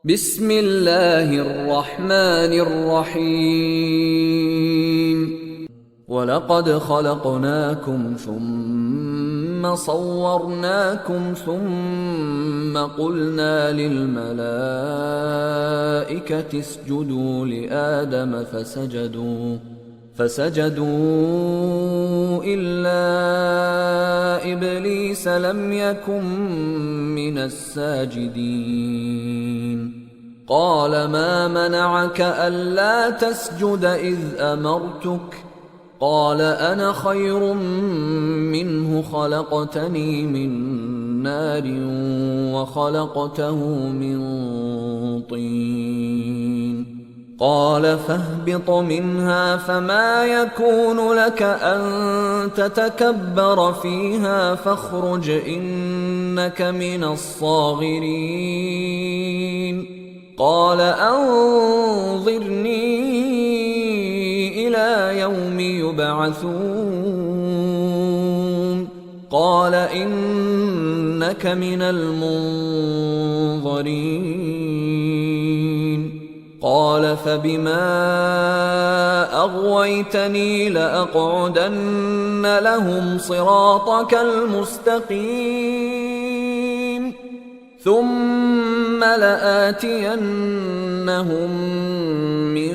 بسم الله الرحمن الرحيم ولقد خلقناكم ثم صورناكم ثم قلنا للملائكة اسجدوا لآدم فسجدوا إلا إبليس لم يكن من الساجدين قال ما منعك ألا تسجد إذ أمرتك قال أنا خير منه خلقتني من نار وخلقته من طين قال فاهبط منها فما يكون لك أن تتكبر فيها فاخرج إنك من الصاغرين قال أنظرني إلى يوم يبعثون قال إنك من المنظرين قال فبما أغويتني لأقعدن لهم صراطك المستقيم ثم لآتينهم من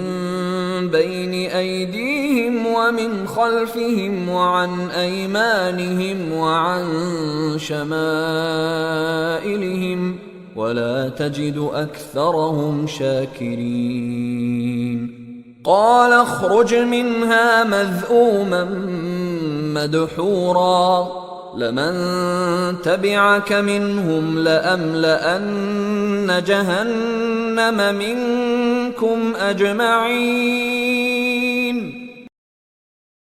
بين أيديهم ومن خلفهم وعن أيمانهم وعن شمائلهم ولا تجد أكثرهم شاكرين قال اخرج منها مذءوما مدحورا لمن تبعك منهم لأملأن جهنم منكم أجمعين